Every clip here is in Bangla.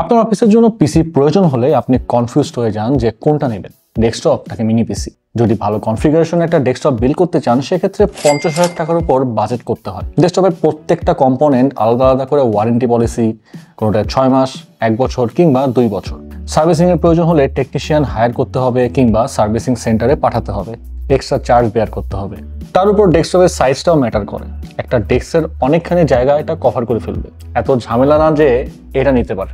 আপনার অফিসের জন্য পিসি প্রয়োজন হলে আপনি কনফিউজড হয়ে যান যে কোনটা নেবেন, ডেস্কটপ নাকি মিনি পিসি। যদি ভালো কনফিগারেশনে একটা ডেস্কটপ বিল্ড করতে চান সেক্ষেত্রে 50,000 টাকার উপর বাজেট করতে হয়। ডেস্কটপের প্রত্যেকটা কম্পোনেন্ট আলাদা আলাদা করে ওয়ারেন্টি পলিসি, কোনোটা 6 মাস, 1 বছর কিংবা 2 বছর। সার্ভিসিং এর প্রয়োজন হলে টেকনিশিয়ান হায়ার করতে হবে কিংবা সার্ভিসিং সেন্টারে পাঠাতে হবে, এক্সট্রা চার্জ বেয়ার করতে হবে। তার উপর ডেস্কটপের সাইজটাও ম্যাটার করে। একটা ডেস্কের অনেকখানি জায়গা এটা কভার করে ফেলবে, এত ঝামেলা না যে এটা নিতে পারে।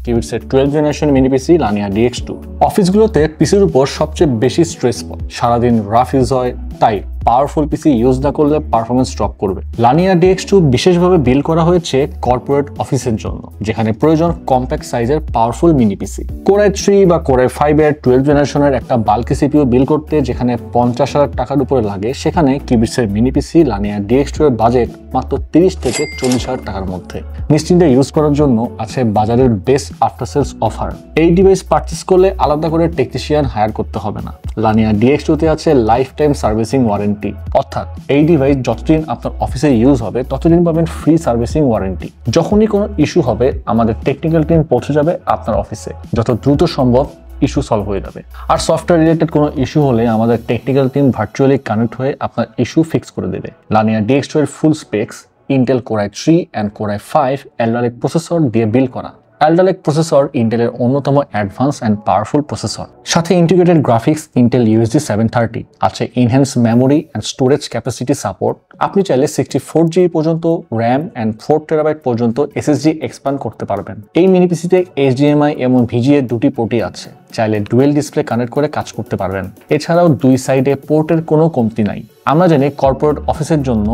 কিউবিটসের 12th জেনারেশন মিনি পিসি লানিয়া DX2। অফিসগুলোতে পিসির উপর সবচেয়ে বেশি স্ট্রেস পড়ে, সারাদিন রাফ ইউজ হয়, তাই পাওয়ারফুল পিসি ইউজ না করলে পারফরমেন্স ড্রপ করবে। লানিয়া DX2 বিশেষভাবে বিল্ড করা হয়েছে কর্পোরেট অফিসের জন্য, যেখানে প্রয়োজন কম্প্যাক্ট সাইজের পাওয়ারফুল মিনি পিসি। Core i3 বা Core i5 এর 12th জেনারেশনের একটা বাল্কি সিপিইউ বিল্ড করতে যেখানে 50,000 টাকার উপরে লাগে, সেখানে কিউবিটসের মিনি পিসি লানিয়া DX2 এর বাজেট মাত্র 30 থেকে 40,000 টাকার মধ্যে। নিশ্চিন্তে ইউজ করার জন্য আছে বাজারের বেস্ট আফটার সেলস অফার। এই ডিভাইস পারচেস করলে আলাদা করে টেকনিশিয়ান হায়ার করতে হবে না। লানিয়া DX2 তে আছে লাইফ টাইম সার্ভিসিং ওয়ারেন্টি, অর্থাৎ এই ডিভাইস যতদিন আপনার অফিসে ইউজ হবে ততদিন পাবেন ফ্রি সার্ভিসিং ওয়ারেন্টি। যখনই কোনো ইস্যু হবে আমাদের টেকনিক্যাল টিম পৌঁছে যাবে আপনার অফিসে, যত দ্রুত সম্ভব ইস্যু সলভ হয়ে যাবে। আর সফটওয়্যার রিলেটেড কোনো ইস্যু হলে আমাদের টেকনিক্যাল টিম ভার্চুয়ালি কানেক্ট হয়ে আপনার ইস্যু ফিক্স করে দেবে। লানিয়া DX2 এর full specs Intel Core i3 and Core i5 Alder Lake processor দিয়ে বিল্ড করা। Alder Lake প্রসেসর ইন্টেলের অন্যতম অ্যাডভান্স অ্যান্ড পাওয়ারফুল প্রসেসর। সাথে ইন্টিগ্রেটেড গ্রাফিক্স ইন্টেল USD 730, আছে enhance memory and storage capacity support. আপনি চাইলে 64GB পর্যন্ত র্যাম অ্যান্ড 4TB পর্যন্ত SSD এক্সপ্যান্ড করতে পারবেন। এই মিনি পিসিতে HDMI এবং VGA দুটি পোর্টই আছে, চাইলে ডুয়েল ডিসপ্লে কানেক্ট করে কাজ করতে পারবেন। এছাড়াও দুই সাইডে পোর্টের কোনো কমতি নাই। আমরা জানি কর্পোরেট অফিসের জন্য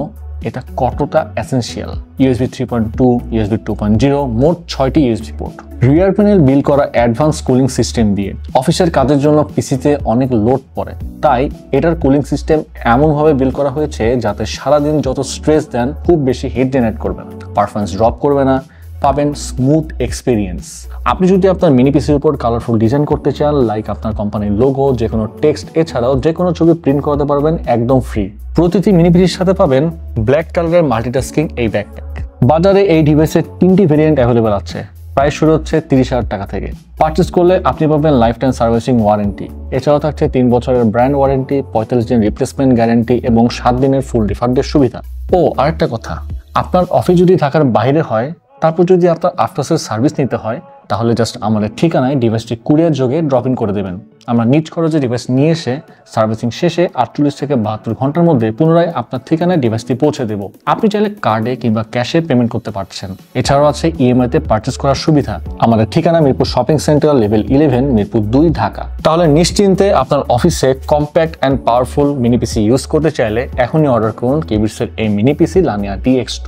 এটা কতটা এসেনশিয়াল। USB 3.2, USB 2.0, মোট 6টি USB পোর্ট। রিয়ার প্যানেল বিল্ড করা অ্যাডভান্স কুলিং সিস্টেম দিয়ে অফিসের কাজের জন্য পিসিতে অনেক লোড পড়ে, তাই এটার কুলিং সিস্টেম এমনভাবে বিল্ড করা হয়েছে যাতে সারাদিন যত স্ট্রেস দেন খুব বেশি হিট জেনারেট করবে না, পারফরমেন্স ড্রপ করবে না, পাবেন স্মুথ এক্সপিরিয়েন্স। আপনি যদি আপনার মিনি পিসির উপর কালারফুল ডিজাইন করতে চান, লাইক আপনার কোম্পানির লোগো, যে কোনো টেক্সট, এছাড়াও যে কোনো ছবি প্রিন্ট করতে পারবেন একদম ফ্রি। প্রতিটি মিনি পিসির সাথে পাবেন ব্ল্যাক কালারের মাল্টিটাস্কিং এই ব্যাকপ্যাক। বাজারে এই ডিভাইসের 3টি ভেরিয়েন্ট অ্যাভেলেবল আছে, প্রাইস শুরু হচ্ছে 30,000 টাকা থেকে। পারচেস করলে আপনি পাবেন লাইফ টাইম সার্ভিসিং ওয়ারেন্টি, এছাড়াও থাকছে 3 বছরের ব্র্যান্ড ওয়ারেন্টি, 45 দিন রিপ্লেসমেন্ট গ্যারান্টি এবং 7 দিনের ফুল রিফান্ডের সুবিধা। ও আরেকটা কথা, আপনার অফিস যদি ঢাকার বাইরে হয়, তারপর যদি আপনার আফটার সেল সার্ভিস নিতে হয়, তাহলে জাস্ট আমাদের ঠিকানায় ডিভাইসটি কুরিয়ার যোগে ড্রপ ইন করে দেবেন। আমরা নিজ খরচে ডিভাইস নিয়ে এসে সার্ভিসিং শেষে 48 থেকে 72 ঘন্টার মধ্যে পুনরায় আপনার ঠিকানায় ডিভাইসটি পৌঁছে দেব। আপনি চাইলে কার্ডে কিংবা ক্যাশে পেমেন্ট করতে পারছেন। এছাড়াও আছে EMI তে পারচেস করার সুবিধা। আমাদের ঠিকানা Mirpur shopping centre, level 11, Mirpur 2, Dhaka. তাহলে নিশ্চিন্তে আপনার অফিসে compact and powerful mini PC use করতে চাইলে এখনই অর্ডার করুন কিউবিটসের এই মিনি পিসি লানিয়া DX2।